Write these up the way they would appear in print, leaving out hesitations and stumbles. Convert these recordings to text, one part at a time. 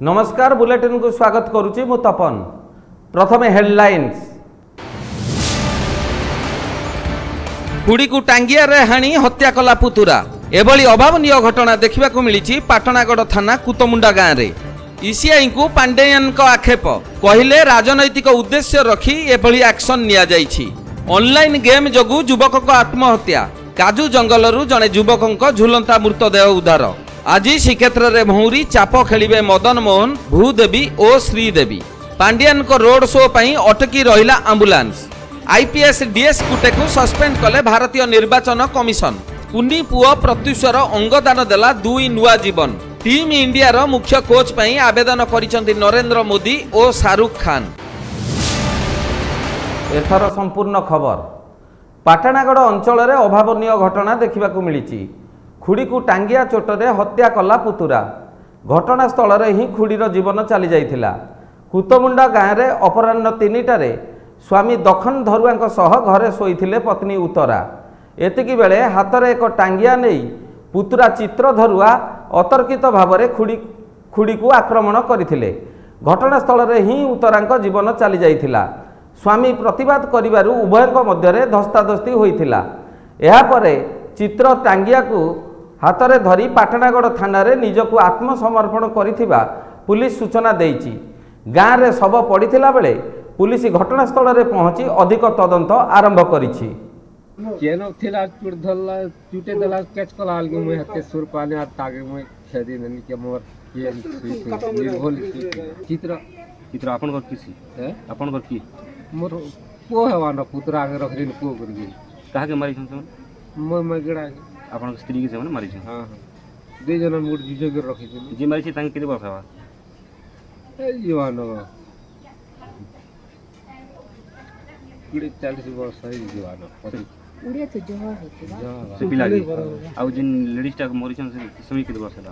नमस्कार बुलेटिन को स्वागत करुच्ची मु तपन। प्रथमे हेडलाइंस। खुड़ी को टांगिया रे हाणी हत्या कला पुतुरा। एभली अभावनीय घटना देखा मिली पाटनागढ़ थाना कुतमुंडा गाँव में। ईसीआई को पांडेयन का आक्षेप कहले राजनैतिक उद्देश्य रखी एभली एक्शन निया जाइछि। ऑनलाइन गेम जोगु युवक को आत्महत्या। काजू जंगलरू जड़े युवक झुलंता मृतदेह उद्धार। आज श्रीक्षेत्र में भौरी चाप खेलिबे मदन मोहन, भूदेवी और श्रीदेवी। पांडियन को रोड शो पई अटकी रहिला एम्बुलेंस। आईपीएस डीएस कुटे को सस्पेंड कले भारतीय निर्वाचन कमिशन। कुनी पुओ प्रत्युषर अंगदान देला दुई नुआ जीवन। टीम इंडिया रो मुख्य कोच पई आवेदन करिसंती नरेंद्र मोदी और शाहरुख खान। एथर संपूर्ण खबर। पाटनागढ़ अंचल में अभावनीय घटना देखा मिली। खुड़ी को टांगिया चोटरे हत्या कला पुतुरा। घटनास्थल में ही खुड़ीर जीवन चली जाइथिला। कुतमुंडा गाँव में अपराह्न 3टारे स्वामी दखन धरुआ सह घरे शोइथिले पत्नी उत्तरा। एतिकी बेले हाथ में एक टांगिया नहीं पुतुरा चित्र धरुआ अतर्कित भाव में खुड़ी को आक्रमण करथिले। घटनास्थल में ही उत्तरा जीवन चली जाइथिला। स्वामी प्रतिवाद करिबारु उभयଙ୍କ मध्यरे धस्ताधस्ती होइथिला। एहा परे चित्र टांगिया को हाथ में धरी पाटनागढ़ थाना रे निजको आत्मसमर्पण करिथिबा पुलिस सूचना देइछि। गाँव में शव पड़िथिला बेले पुलिस घटनास्थल में पहुंची अधिक तदंत आरंभ करिछि। केनो थिला चुट धरला चुटे दला कैच कला आल के मैं हते सुर पाने आ तागे मैं खेदी ननी के मोर ये निर्भोल चित्र चित्र आपन घर किसी है आपन घर की मोर को हवाना पुत्र आगे रख दिन को करके कहा के मारी छन मैं गड़ा आपन स्त्री के से मारी छन। हां दे जना मोर जीजो के रखी थी जी मारी छी तांके केते वर्ष हवा ए जीवानो 40 वर्ष है जीवानो उड़िया तो जहा है से पिला आउ जिन लेडीज टा मोरी छन से समय केते वर्ष हला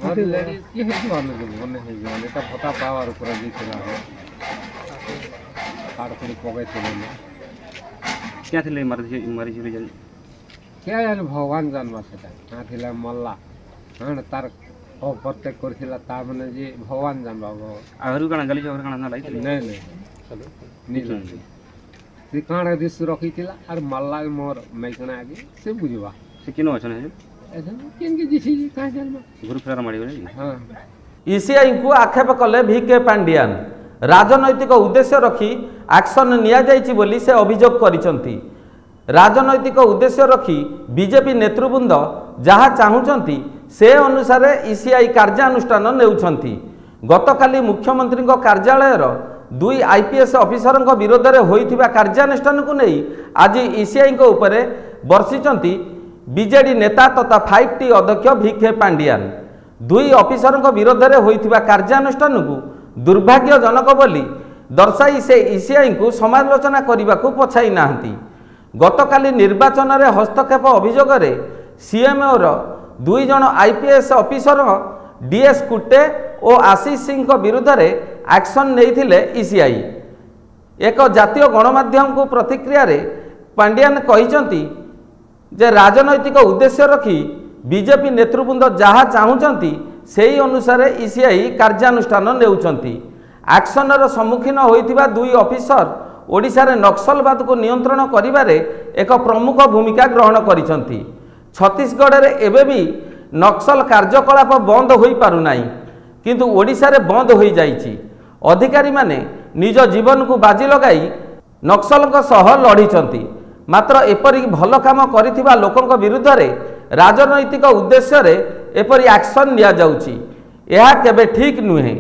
और लेडीज ये है जीवानो के बोले है जीवानो का पता पावर ऊपर जी चला है आड़ कोई पगे थे क्या थे मारी छी जन क्या यार भगवान जानवा सेटा हां थिला मल्ला हां तार ओ प्रत्येक करथिला ता माने जे भगवान जानवा आहरू कणा गली और कणा ना लाई नहीं नहीं चलो नीचे से काण दिस रखी थिला और मल्ला मोर मैकना आगे से बुझवा से किनो अछन है ऐसा किन के दिसी का जानवा गुरु फेरा मारी बने हां। ईसीआई को आक्षेप कले वीके पांडियान। राजनैतिक उद्देश्य रखी एक्शन निया जाइछि बोली से अभियोग करिसंती। राजनैतिक उद्देश्य रखी बीजेपी नेतृवृंद जहाँ चाहूँगी से अनुसार ईसीआई कार्यानुष्ठान नेउछंती। गतकाली मुख्यमंत्री कार्यालय दुई आईपीएस ऑफिसर विरोध में होइथिबा कार्यानुष्ठान को नहीं आज ईसीआई उपरे बर्षिचंती बीजेडी नेता तथा 5T अध्यक्ष वीके पांडियान। दुई ऑफिसर विरोध में होइथिबा कार्यानुष्ठान को दुर्भाग्यजनक बोली दर्शाई से ईसीआई को समालोचना करने को पछाई नाहंती। गतकाली निर्वाचन में हस्तक्षेप अभियोग सीएमओ दुई जन आईपीएस ऑफिसर डीएस कुटे और आशीष सिंह विरुद्ध में एक्शन नहीं ईसीआई। एक जातीय गणमाध्यम को प्रतिक्रिया रे पांडियान कहिसंती जे राजनैतिक उद्देश्य रखी बीजेपी नेतृवृंद जहाँ चाहूँगी से अनुसार ईसीआई कार्यानुष्ठान नेउछंती। एक्शनर सम्मुखीन होइथिबा दुई ऑफिसर ओडिशा रे नक्सलवाद को नियंत्रण करिबारे एक प्रमुख भूमिका ग्रहण करिसंती। छत्तीसगढ़ रे एबे भी नक्सल कार्यकलाप बंद होई पारु नाही किंतु ओडिशा रे बंद होई जाइछि। अधिकारी माने निज जीवन को बाजी लगाई नक्सलक सह लढिसंती। मात्र एपरि भल काम करिथिबा लोकंक विरुद्ध रे राजनैतिक उद्देश्य रे एपरि एक्शन निया जाउछि। एहा केबे ठीक नुहे।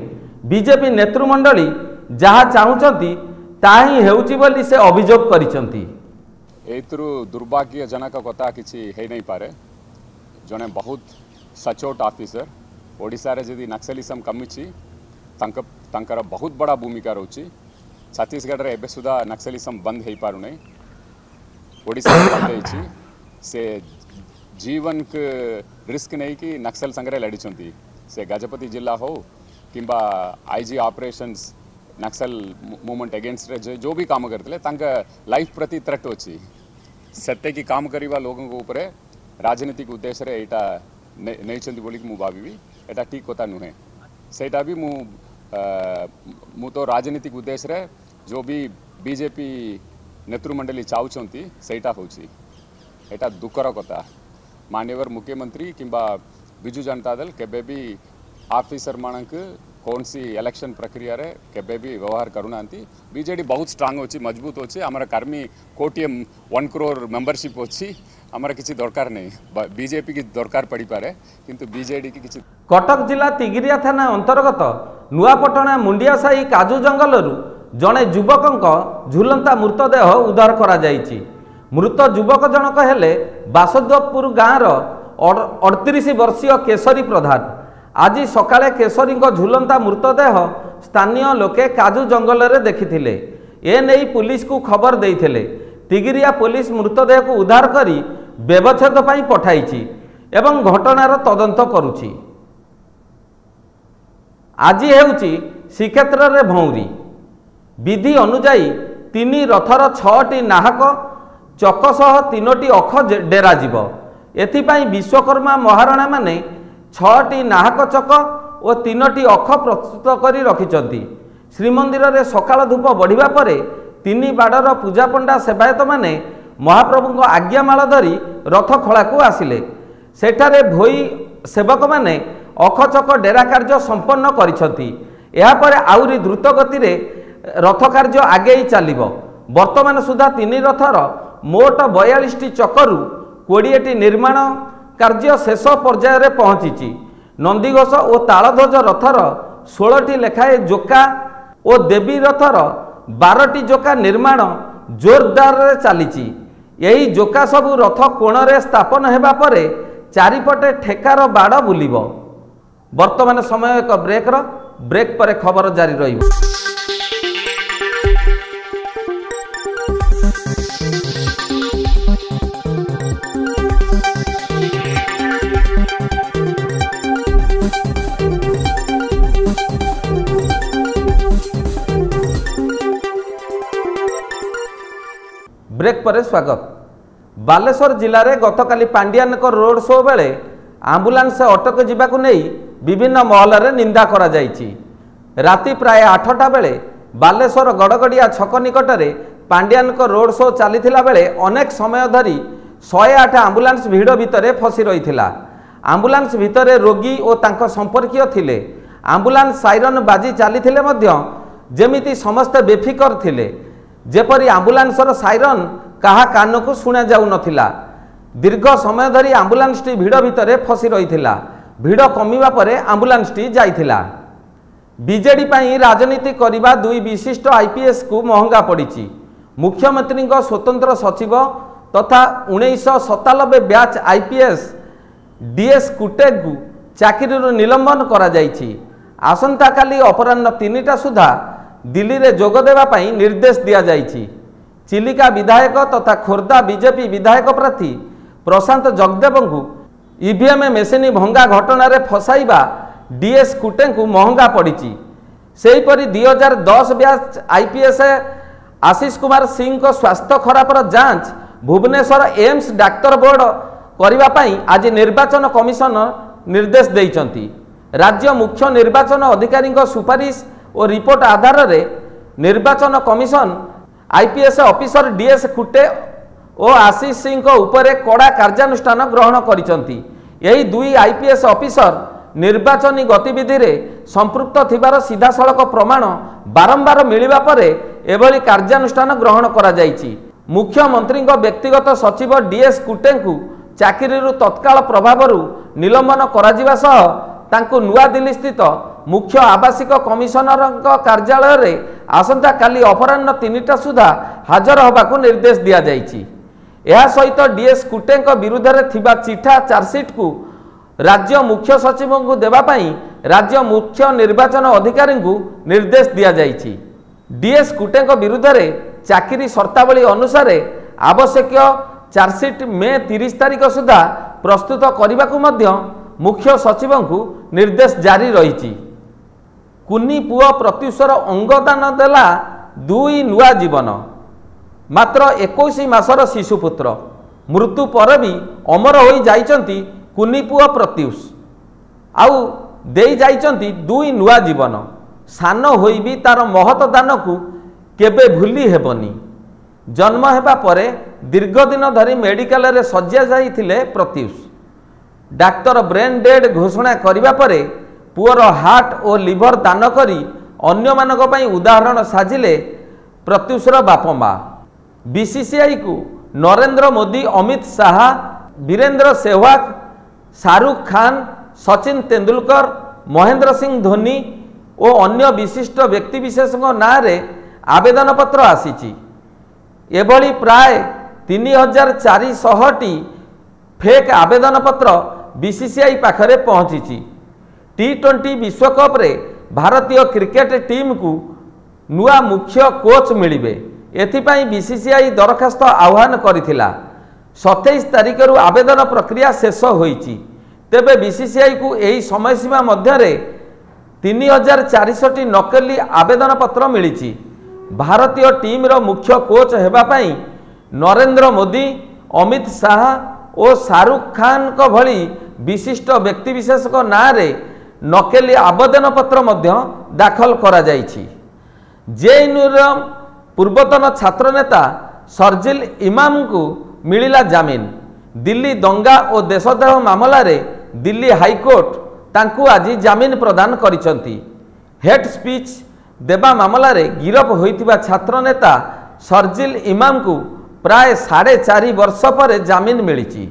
बीजेपी नेतृमंडली जहाँ चाहूँगी ताही हेउची बोली से अभियोग करिसंती। एतरु दुर्भाग्यजनक कथा किछि हे नहीं पारे। जने बहुत सचोट ऑफिसर ओडिशा रे जदि नक्सलिज्म कमिछि तांकर बहुत बड़ा भूमिका रहउछि। छत्तीसगढ़ रे एबे सुधा नक्सलिज्म बंद हे पारु नै। ओडिशा रे से जीवन के रिस्क नहीं कि नक्सल संग्रह लड़िछंती से गजपति जिला हो किंबा आईजी ऑपरेशंस नक्सल मूवमेंट अगेंस्ट रे जो भी काम करते तांका लाइफ प्रति थ्रेट अच्छी सत्य की काम करिबा लोगों को ऊपर राजनीतिक उद्देश्य रे एटा नहीं बोली मु भावी एटा ठीक कथा नुहे। सेटा भी मु तो राजनीतिक उद्देश्य रे जो भी बीजेपी नेतृमंडली चाहती सेटा होची एटा दुखर कथा माननीय मुख्यमंत्री किंबा बिजु जनता दल केबे भी ऑफिसर मानक कौन सी इलेक्शन प्रक्रिया रे केबे भी व्यवहार करूना बीजेडी बहुत स्ट्रांग होची मजबूत होची आमर कर्मी कोटीएम 1 करोड़ मेंबरशिप होची आमर किसी दरकार नहीं बीजेपी की दरकार पड़ी पारे किंतु बीजेडी की किसी कटक जिला तिगिरिया थाना अंतर्गत नुआपटना मुंडियासाही काजू जंगलरू जड़े युवक झुलंता मृतदेह उद्धार करा जायछि। मृत युवक जनक हेले बासुदेवपुर गाँवर 38 वर्षीय केशरी प्रधान। आज सकाळे केशरी झुलंता मृतदेह स्थानीय लोके काजू जंगल रे देखिथिले। ए नेई पुलिस को खबर देइथिले। तिगिरिया पुलिस मृतदेह को उद्धार करी व्यवच्छेद पई पठाइछि एवं घटनार तदंत करुछि। आज हेउछि श्रीक्षेत्र रे भौरी विधि अनुजाई 3 रथर 6टी नाहक चकसह 3टी अख डेरा जीव। एथिपाई विश्वकर्मा महाराणा माने 6टी नाहक चक और 3टी अख प्रस्तुत करी रखिछंती। श्रीमंदिर रे सकाळ धूप बढ़िबा परे 3 बाड़र पूजा पंडा सेवायत माने महाप्रभु आज्ञामाल धरी रथ खला को आसिले। सेठारे भोई सेवक माने अख चक डेरा कार्य संपन्न करिछंती। एहा परे आउरी द्रुत गति रे रथ कार्य आगे चलिबो। वर्तमान सुधा 3 रथर मोट 42टी चकरू 20टी निर्माण कार्य शेष पर्याय रे पहुंची। नंदीघोष और तालध्वज रथर 16टी लेखाए जोका और देवी रथर 12टी जोका निर्माण जोरदार रे चली। यही जोका सबू रथ कोण रे स्थापन हेबा परे चारिपटे ठेकार बाड़ बुलिबो। वर्तमान समय एक ब्रेक पर खबर जारी रहिबो। ब्रेक पर स्वागत। बालेश्वर जिले में गतकाली पांडियान रोड शो बेले आंबुलांस अटक जावाक नहीं विभिन्न महल रे निंदा करा जायछि। राति प्राय 8टा बेले बालेश्वर गड़गड़िया छक निकट में पांडियान रोड शो चलीथिला बेले अनेक समय धरी 108 आंबुलांस भिड़ भितर फसी रही। आंबुलांस भितर रोगी और तांको संपर्कीय थिले। आंबुलांस साइरन बाजी चलीथिले मध्य जेमिति समस्त बेफिकर थिले जेपरी आंबुलांसर साइरन कहा कान को शुणा जाऊ नथिला। दीर्घ समय धरी आंबुलांसटी भिड़ भितर फसी रही। भिड़ कमिबा परे आंबुलांसटी जाइथिला। बीजेडी पाई राजनीति करने 2 विशिष्ट आईपीएस को महंगा पड़ी। मुख्यमंत्री स्वतंत्र सचिव तथा 1997 बैच आईपीएस डीएस कुटेग को चाकरी निलंबन करा जायछि। आसंता काली अपराह्न 3टा सुधा दिल्ली रे जोग देवा पाई निर्देश दिया जायछि। चिलिका विधायक तथा खोर्धा बीजेपी विधायक प्रार्थी प्रशांत जगदेव को ईवीएम मेसिन भंगा घटना रे फसाइबा डीएस कुटे को महंगा पड़ी। सेहीपरि 2010 बैच आईपीएस आशीष कुमार सिंह को स्वास्थ्य खराबर जांच भुवनेश्वर एम्स डाक्तर बोर्ड करने पाई आज निर्वाचन कमिशन निर्देश देइचंती। राज्य मुख्य निर्वाचन अधिकारी सुपारिश और रिपोर्ट आधार रे निर्वाचन कमिशन आईपीएस ऑफिसर डीएस कुटे और आशीष सिंह उपरे कड़ा कार्यानुष्ठान ग्रहण करिसंती। यही 2 आईपीएस ऑफिसर निर्वाचनी गतिविधि रे संपृक्त थिबार सीधासलख प्रमाण बारंबार मिलिबा परे एभली कार्यानुष्ठान ग्रहण करा जायछि। मुख्यमंत्री व्यक्तिगत सचिव डीएस कुटे को चाकरी तत्काल प्रभाव निलंबन करा सह तांको नुआ दिल्ली स्थित मुख्य आवासिक कमिशनर कार्यालय रे आसंता काली अपराह्न 3टा सुधा हाजर होबाकू निर्देश दिया जायछि। एहा सहित डीएस कुटे विरुद्ध रे थिबा चिठा चार्जसीट को राज्य मुख्य सचिव को देबा पई राज्य मुख्य निर्वाचन अधिकारी को निर्देश दिया जायछि। डीएस कुटे विरुद्ध रे चाकरी शर्तावली अनुसार आवश्यक चार्जसीट मे 30 तारिख सुधा प्रस्तुत करने को मुख्य सचिव को निर्देश जारी रही। कुनी पुओ प्रत्युषर अंगदान देला 2 नुआ जीवन। मात्र 21 मासर शिशुपुत्र मृत्यु पर भी अमर हो जाइचंती कुनी पुओ प्रत्युष। आउ देई जाइचंती दुई नुआ जीवन सान होई भी तार महत दान को केबे भूली हेबनी। जन्म हेबा परे दीर्घ दिन धरी मेडिकल रे सज्जा जाइथिले प्रत्युष। डाक्तर ब्रेन डेड घोषणा करिबा परे पुअर हार्ट और लिवर दान करी अन्य मानक पई उदाहरण साजिले प्रत्युषर बाप माँ। बीसीसीआई को नरेंद्र मोदी, अमित शाह, वीरेंद्र सहवाग, शाहरुख खान, सचिन तेंदुलकर, महेंद्र सिंह धोनी और अन्य विशिष्ट व्यक्तिविशेष नाँ रे आवेदन पत्र आसीची। एभली प्राय 3400 फेक आवेदन पत्र बीसीसीआई पाखरे पहुंची। T20 विश्वकप रे भारतीय क्रिकेट टीम को नुआ मुख्य कोच मिलिबे एथिपाई बीसीसीआई दरखास्त आह्वान करिथिला। 27 तारिख रु आवेदन प्रक्रिया शेष होईची। तेबे बीसीसीआई को एही समय सीमा मध्यरे 3400 नकली आवेदन पत्र मिलिची। भारतीय टीम रो मुख्य कोच हेबा पाई नरेंद्र मोदी, अमित शाह और शाहरुख खान को भली विशिष्ट व्यक्तिविशेष नाँ रे नकली आवेदन पत्र मध्य दाखल करा जाइछि। जेएनयूर पूर्वतन छात्र नेता शर्जिल इमाम को मिलिला जामिन। दिल्ली दंगा और देशद्रोह मामला रे दिल्ली हाईकोर्ट तांकु आज जामिन प्रदान करिसंती। हेट स्पीच देबा मामला रे गिरफ होइतिबा छात्र नेता शर्जिल इमाम को प्राय 4.5 वर्ष पर जामिन मिलिछि।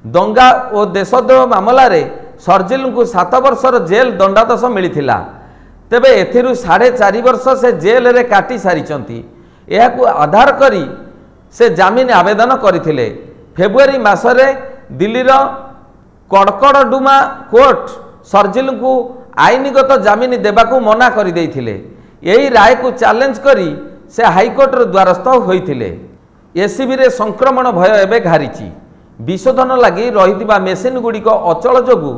दंगा और देशद्रोह मामला रे शर्जिल को 7 वर्षर जेल दंडादेश मिलिथिला। तेबे एथिरु 4.5 वर्ष से जेल रे काटी सारिचंती। एहाकु आधार करी से जामिन आवेदन करथिले। फेब्रुआरी मासरे दिल्लीर कड़कड़डुमा कोर्ट शर्जिल को आईनगत जामिन देबाकू मना कर देइथिले। एही राय को चैलेंज करी से हाईकोर्ट द्वारस्थ होइथिले। एसीबी रे संक्रमण भय एबे घारिची। विशोधन लगी रहितिबा मेसिन गुड़िक अचल जोगु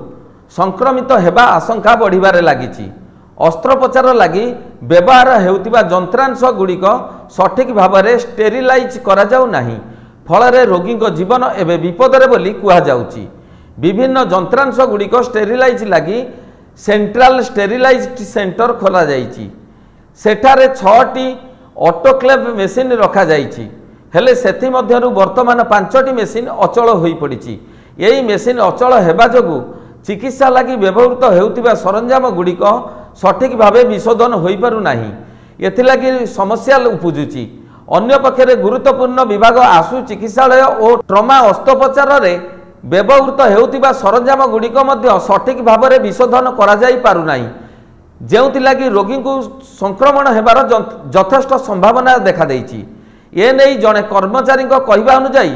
संक्रमित हेबा आशंका बढ़िबारे लागिची। अस्त्रोपचार लगी व्यवहार हेउतिबा जंत्रांश गुड़िक सठिक भाव में स्टेरिलाइज करा जाउ नाही। फलरे रोगी जीवन एबे विपदरे बोली कुहा जाउची। विभिन्न जंत्रांश गुड़िक स्टेरिलाइज लगी सेंट्रल स्टेरिलाइज सेंटर खोला जाइची। सेठारे 6टी ऑटोक्लेव मेसिन रखा जाइची। हेले सेथि मध्यरु वर्तमान 5टी मेसिन अचल होई पड़िची। एही मेसिन अचल हेबा जोगु चिकित्सा लगी व्यवहृत हेउतिबा सरंजाम गुड़िक सठिक भावे विशोधन होई पारु नाही। एथिलागि समस्या उपजुची। अन्य पक्षरे गुरुत्वपूर्ण विभाग आशु चिकित्सालय और ट्रमा अस्त्रोपचार रे व्यवहृत हेउतिबा सरंजाम गुड़िक मध्य सठिक भाव में विशोधन करा जाई पारु नाही। जेउथिलागि रोगी को संक्रमण हेबार यथेष्ट संभावना देखा देइची। ए नहीं जड़े कर्मचारी कहवा अनुजाई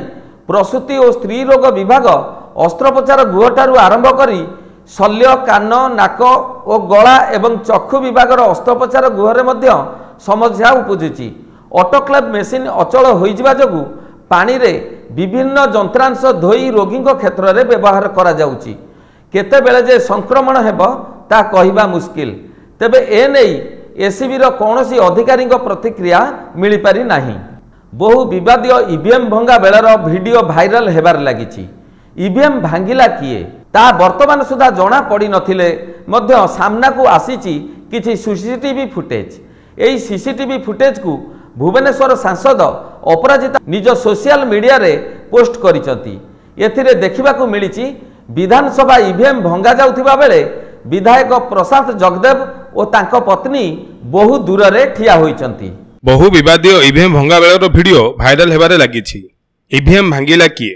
प्रसूति और स्त्री रोग विभाग अस्त्रोपचार गृहठारू आरंभ करी शल्य, कान, नाक और गला एवं चक्षु विभाग अस्त्रोपचार गृह मध्य समस्या उपजुची। ऑटोक्लेव मेसिन अचल होइजिबा जोगु पानी रे विभिन्न जंत्रांश धोई रोगी क्षेत्र में व्यवहार करा जाउची। केतेबेले जे संक्रमण हेबो ता कहिबा मुश्किल। तेबे ए नहीं एसीबी रो कौनसी अधिकारी प्रतिक्रिया मिल पारि नाही। बहु विवादीय ईवीएम भंगा बेलर वीडियो भाइराल हेबार लागिछि। ईवीएम भांगिला किए ता वर्तमान सुधा जना पड़ी नथिले मध्य सामना को आसीची किछि सीसीटीवी फुटेज। एही सीसीटीवी फुटेज को भुवनेश्वर सांसद अपराजिता निज सोशल मीडिया रे पोस्ट करिसंती। एथिरे देखिबाकू मिलिछि विधानसभा ईवीएम भंगा जाउथिबा बेले विधायक प्रशांत जगदेव और तांको पत्नी बहु दूर रे ठिया होइचंती। बहु विवादीय ईवीएम भंगा बेलर वीडियो भाइराल हेबारे लागिछि। ईवीएम भांगिला किए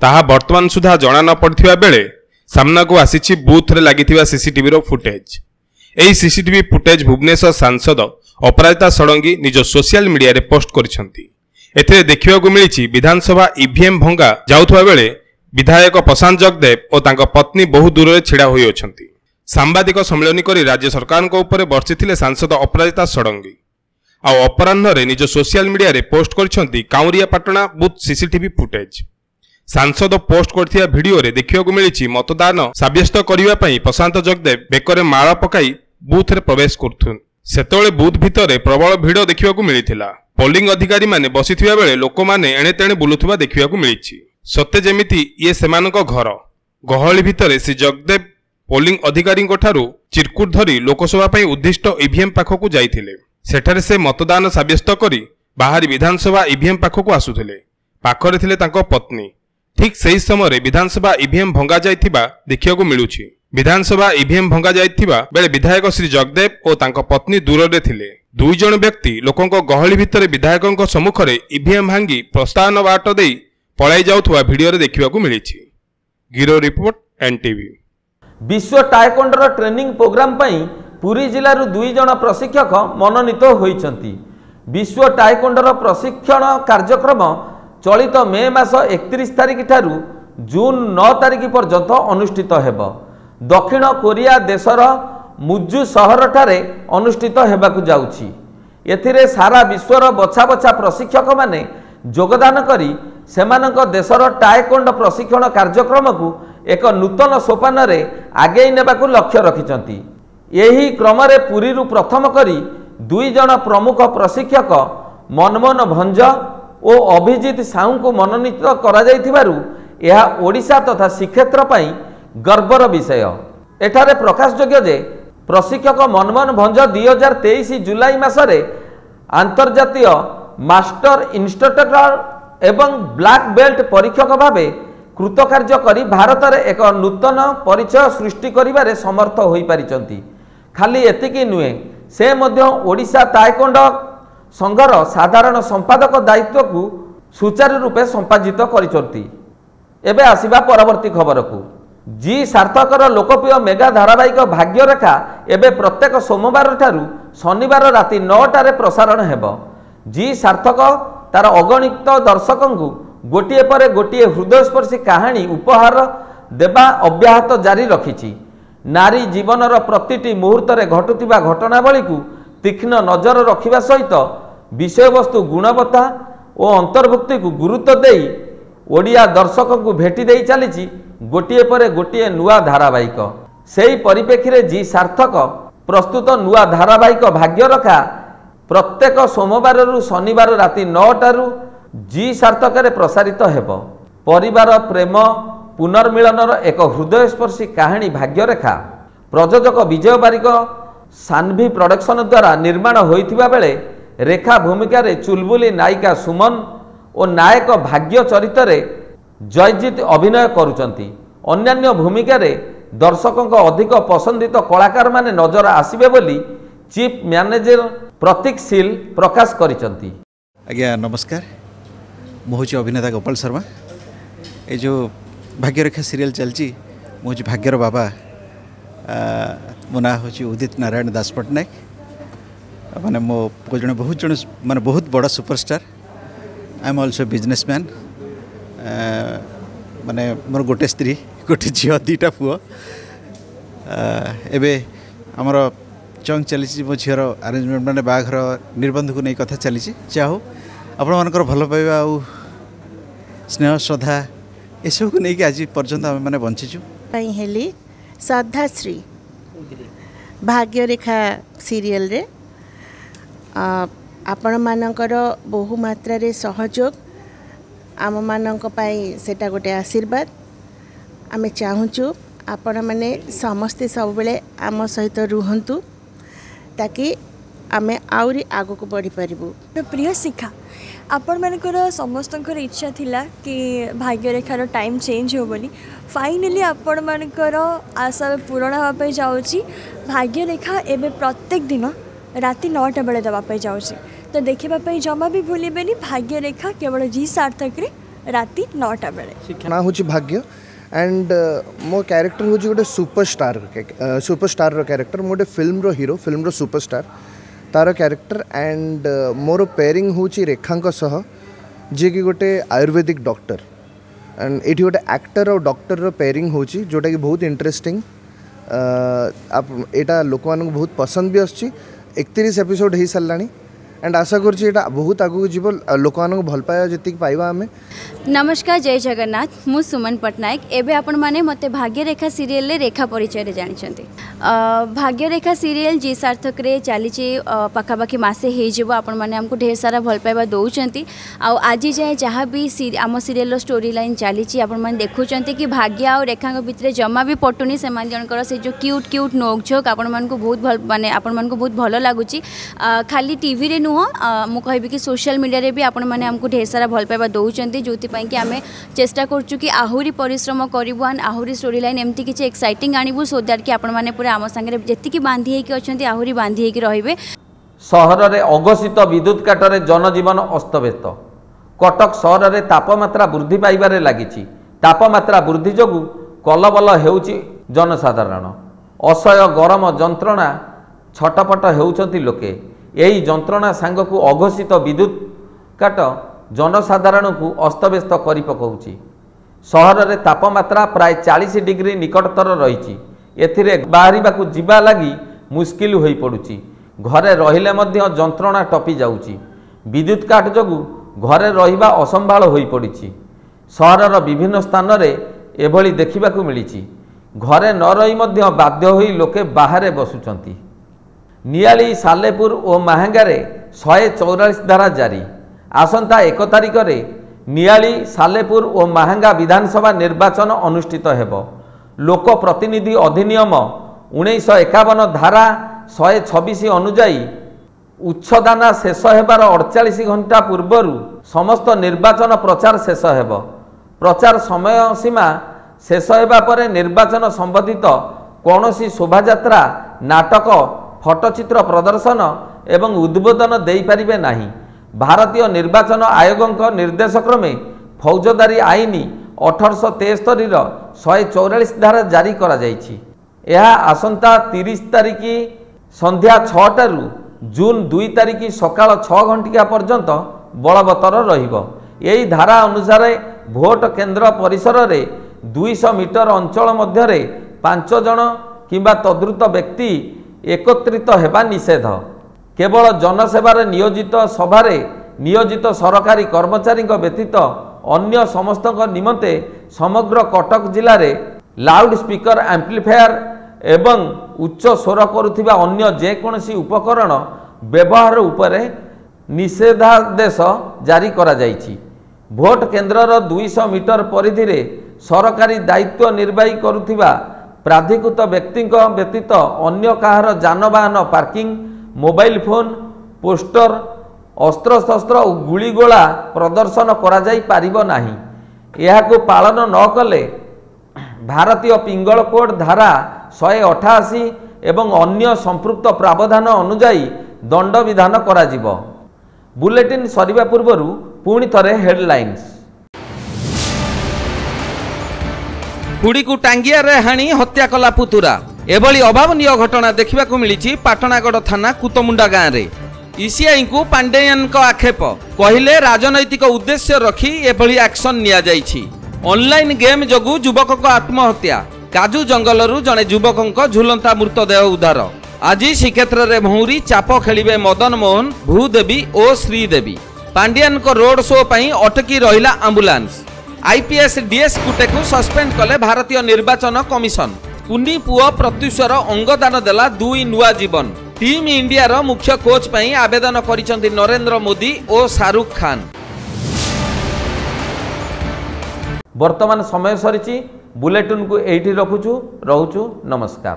ताहा वर्तमान सुधा जना न पड़थिबा बेले सामना को आसीछि बूथ रे लागिथिबा सीसीटीवी रो फुटेज। एही सीसीटीवी फुटेज भुवनेश्वर सांसद अपराजिता षडंगी निज सोशल मीडिया रे पोस्ट करिसंती। एथिरे देखिबाकू मिलिछि विधानसभा ईवीएम भंगा जाउथबा बेले विधायक प्रशांत जगदेव और तांको पत्नी बहु दूर रे छिड़ा होई अछंती। सांबादिक सम्मेलन करी राज्य सरकार को ऊपर बर्षिथिले सांसद अपराजिता षडंगी। आ अपराह्न रे निज सोशल मीडिया रे पोस्ट करिसंती काउरियापाटना बूथ सीसीटीवी फुटेज। सांसद पोस्ट करथिया वीडियो रे देखिबाकू मिलिछि मतदान साब्यस्त करिवा पई प्रशांत जगदेव बेकरे माला पकाई बूथ रे प्रवेश करथुन। सेतोळे बूथ भितरे प्रबल भिड़ देखिबाकू मिलिथिला। पोलिंग अधिकारी माने बसिथिबा बेले लोक माने एणे तेणे बुलुथुबा देखिबाकू मिलिछि। सत्य जेमिति ये सेमानक घर गहळी भितरे श्री जगदेव पोलिंग अधिकारी चिरकुट धरी लोकसभा पर उद्दिष्ट ईवीएम पाखक जाइथिले। सेठारे से मतदान साब्यस्त करी बाहरी विधानसभा ईवीएम पाखक आसुथिले। पाखरे थिले तांको पत्नी। ठीक सही समय विधानसभा ईवीएम भंगा जाइथिबा देखिବାକୁ मिलुछि। विधानसभा ईवीएम भंगा जाइथिबा बेले विधायक श्री जगदेव और तांको पत्नी दूर रे थिले। दुई जण व्यक्ति लोकंक गहली भितर विधायकंक सम्मुखरे ईवीएम भांगी प्रस्थान बाट देई पळाई जाउथुवा वीडियो रे देखिବାକୁ मिलिछि। गिरो रिपोर्ट एनटीवी। विश्व टाइकोंडो ट्रेनिंग प्रोग्राम पई पुरी जिल्लारू दुई जण प्रशिक्षक मनोनीत होइछंती। विश्व टाइकोंडो प्रशिक्षण कार्यक्रम चलित मे मास 31 तारिख ठारू जून 9 तारिख पर्यंत अनुष्ठित हेब। दक्षिण कोरिया देशर मुजु सहर ठारे अनुष्ठित हेबाकु जाउछि। एथिरे सारा विश्वर बछा बछा प्रशिक्षक माने योगदान करी सेमानक देशर टाइकोंडो प्रशिक्षण कार्यक्रम को एक नूतन सोपान रे आगे नेबाकु लक्ष्य रखिछंती। एही क्रम रे पुरीरू प्रथम करी दुई जण प्रमुख प्रशिक्षक मनमोहन भंज और अभिजीत साहू को मनोनीत करा जाइथिबारु एहा ओडिशा तथा श्रीक्षेत्र पई गर्वर विषय। एठारे प्रकाशयोग्य जे प्रशिक्षक मनमोहन भंज 2023 जुलाई मासरे अंतर्जातीय मास्टर इंस्ट्रक्टर एवं ब्लैक बेल्ट परीक्षक भावे कृतकार्य करी भारत में एक नूतन परिचय सृष्टि करिबारे समर्थ होई पारिचंती। खाली एतिकी नुहे से मध्य ओडिशा टाइकोंडो संघर साधारण संपादक दायित्व को सुचारू रूपे संपादित करिचंती। एबे आसीबा परवर्ती खबर को। जी सार्थकर लोकप्रिय मेगा धारावाहिक भाग्यरेखा एबे प्रत्येक सोमवार ठारू शनिवार राति 9टारे प्रसारण हेब। जी सार्थक तार अगणित दर्शकों गोटे पर गोटे हृदयस्पर्शी कहानी उपहार देवा अब्याहत जारी रखिछि। नारी जीवनर प्रतिटी मुहूर्त में घटुवा घटनावली को तीक्ष्ण नजर रखिबा सहित विषयवस्तु गुणवत्ता और अंतर्भुक्ति को गुरुत्व देई ओडिया दर्शक को भेटी दे चली गोटे पर गोटे नुआ धारावाहिक। सेही परिप्रेक्षी रे जी सार्थक प्रस्तुत नुआ धारावाहिक भाग्यरेखा प्रत्येक सोमवार रु शनिवार राति 9टारू जी सार्थक रे प्रसारित हेब। परिवार प्रेम पुनर्मिलनर एक हृदयस्पर्शी कहानी भाग्यरेखा प्रयोजक विजय बारिक सान्वी प्रोडक्शन द्वारा निर्माण होइथिबा बेले रेखा भूमिका रे चुलबुली नायिका सुमन और नायक भाग्य चरित्र रे जयजीत अभिनय करुचंती। अन्यान्य भूमिका रे दर्शकों अधिक पसंदित कलाकार माने नजर आसिबे बोली चीफ मैनेजर प्रतीक सील प्रकाश करिचंती। आज्ञा नमस्कार, मुझे अभिनेता गोपाल शर्मा। ये जो भाग्यरेखा सीरियल चलची मुझे भाग्यर बाबा मो ना हूँ उदित नारायण दास पट्टनायक। माने मो जड़े बहुत बड़ा superstar. I am also businessman. माने मोर गोटे स्त्री गोटे झील 2टा पुओ। एबे आमर चंग चली मो झीर आरेंजमेंट माने बाघर निर्बंध को नहीं कथा चली चाहू आपण मानकर भल पाइबा आ स्नेह श्रद्धा एसबू को लेकिन आज पर्यंत आम मैंने बंचीचु। हेली श्रद्धाश्री भाग्यरेखा सीरियल रे आपण मानकर बहु मात्रा रे सहयोग आम मानक पाई सेटा गोटे आशीर्वाद। आमे चाहूचु आपण माने समस्ते सब बेले आम सहित रुहंतु ताकि आमे आउरी आगो को बढ़ी पारिबु। प्रिय शिखा आपण मानकर समस्तंकर इच्छा थिला कि भाग्यरेखार टाइम चेंज हो बोली। फाइनली आपण मानकर आशा पूरण होगा जाऊँगी। भाग्यरेखा एवं प्रत्येक दिन राति 9टा बेले देवाई जाऊँगी। तो देखापी जमा भी भूलें भाग्यरेखा केवल जी सार्थक रे राति 9टा बेले। ना हूँ भाग्य एंड मो कैरेक्टर हूँ गोटे सुपरस्टार रो कैरेक्टर। मोटे फिल्म रो हीरो फिल्म रो सुपरस्टार तार कैरेक्टर एंड मोर पेयरिंग हूँ रेखांक सह जी कि गोटे आयुर्वेदिक डॉक्टर एंड ये गोटे एक्टर और डॉक्टर रो पेयरिंग हूँ जोटा कि बहुत इंटरेस्टिंग। आप एटा लोक मान बहुत पसंद भी आसची। 31 एपिसोड हो सारा एंड आशा करुँचे बहुत आगू जीव लोक मान भल पाया जी पाइबा आम। नमस्कार जय जगन्नाथ मु सुमन पट्टनायक एबे आपण माने मते भाग्यरेखा सीरियल ले रेखा परिचय रे जानिछन्ते। भाग्यरेखा सीरियल जी सार्थक रे चली पाखापाखि मसे हो आपण माने हमको ढेर सारा भल पाइबा दौरान आज जाए जहाँ भी आम सीरियल स्टोरी लाइन चली आपण माने देखुचंती कि भाग्य और रेखा भितर जमा भी पटुनी से जनकर से जो क्यूट क्यूट नोकझोक आपण मानक बहुत भल माने आपण मानक बहुत भल लगुच खाली टीवी रे नुह मु कहबी कि सोशल मीडिया रे भी आपण माने हमको ढेर सारा भल पाइबा दौरान जो कि आम चेष्टा करूँ कि आहरी परिश्रम करूँ एंड आहरी स्टोरी लाइन एमती किसी एक्साइटिंग आणबू सो दैट कि आपण माने पूरा आम संगे जी बांधी होकर अच्छा आहरी बांधी होकर रे। सहर में अघोषित विद्युत काटरे जनजीवन अस्तव्यस्त। कटक सहर में तापमात्रा वृद्धि पाइबारे लागिछि। तापमात्रा वृद्धि जोगु कलबल हेउछि जनसाधारण। असह्य गरम जंत्रणा छटपट हेउछन्ति लोके। एही जंत्रणा सांगकु अघोषित विद्युत काट जनसाधारण को अस्तव्यस्त करि पकाउछि। सहर में तापमात्रा प्राय 40 डिग्री निकटतर रही। एथिरे बाहरिबाकु जिबा लागि मुस्किल होई पड़ुछि। घरे रहिले मध्य जंत्रणा टपी जाउछि। विद्युत काट जोगु घरे रहिबा असंभाळ होई पड़िछि। सहरर विभिन्न स्थान रे एभली देखिबाकु मिलिछि। घरे न रही मध्य बाध्य होई लोके बाहरे बसुचंती। नियाली सालेपुर और माहेंगारे 144 धारा जारी। आसंता 1 तारिख रे नियाली सालेपुर और माहेंगा विधानसभा निर्वाचन अनुष्ठित हेबो। लोक प्रतिनिधि अधिनियम 1951 धारा 126 अनुजाई उच्छदाना शेष हेबार 48 घंटा पूर्वरु समस्त निर्वाचन प्रचार शेष हेबो। प्रचार समय सीमा शेष हेबा परे निर्वाचन संबंधित कौनसी शोभायात्रा नाटक फटोचित्र प्रदर्शन एवं उद्बोधन देई परिबे नाही। भारतीय निर्वाचन आयोग निर्देशक्रमे फौजदारी आईन 1873 144 धारा जारी करा जाइछि। यह आसंता 30 तारिख संध्या 6 टारू जून 2 तारिख सकाळ 6 घंटिका पर्यंत बलवत्तर रहिबो। यही धारा अनुसार भोट केन्द्र परिसर रे 200 मीटर अंचल मध्य 5 जन किंबा तद्रुत व्यक्ति एकत्रित हेबा निषेध। केवल जनसेवार नियोजित सभारे नियोजित सरकारी कर्मचारी व्यतीत अन्य समस्त निमंते समग्र कटक जिले में लाउड स्पीकर एम्प्लीफायर एवं उच्च स्वर करुथिबा अन्य जेकोसी उपकरण व्यवहार उपरे निषेधादेश जारी करा जाइछि। भोट केन्द्रर 200 मीटर परिधि रे सरकारी दायित्व निर्वाही करुथिबा प्राधिकृत व्यक्ति व्यतीत अन्य काहार जानवाहन पार्किंग मोबाइल फोन पोस्टर अस्त्रशस्त्र और गुड़ीगोला प्रदर्शन करा जाई पारिबो नाही। एहाकु पालन न कले भारतीय पिंगल कोड धारा 188 एवं अन्य संपृक्त प्रावधान अनुजाई दंड विधान करा जिवो। बुलेटिन सरिबा पूर्वरु पुणी थरे हेडलाइंस। हुड़ी को टांगिया रे हाणी हत्या कला पुतुरा। एभली अभावनीय घटना देखा मिली पाटनागढ़ थाना कुतमुंडा गाँव में। ईसीआई को पांडेयन का आक्षेप कहले राजनैतिक उद्देश्य रखी एभली एक्शन निया जाइछि। ऑनलाइन गेम जगु युवक को आत्महत्या। काजू जंगलरू जड़े युवक झुलंता मृतदेह उद्धार। आज श्रीक्षेत्र में भौरी चाप खेलिबे मदन मोहन भूदेवी और श्रीदेवी। पांडियान को रोड शो पई अटकी रहिला एम्बुलेंस। आईपीएस डीएस कुटे को सस्पेंड कले भारतीय निर्वाचन कमिशन। कुनी पुओ प्रत्युषर अंगदान देला 2 नुआ जीवन। टीम इंडिया रो मुख्य कोच पई आवेदन करिसंती नरेंद्र मोदी और शाहरुख खान। वर्तमान समय सरीची बुलेटिन को एठी रखुछु रहूछु नमस्कार।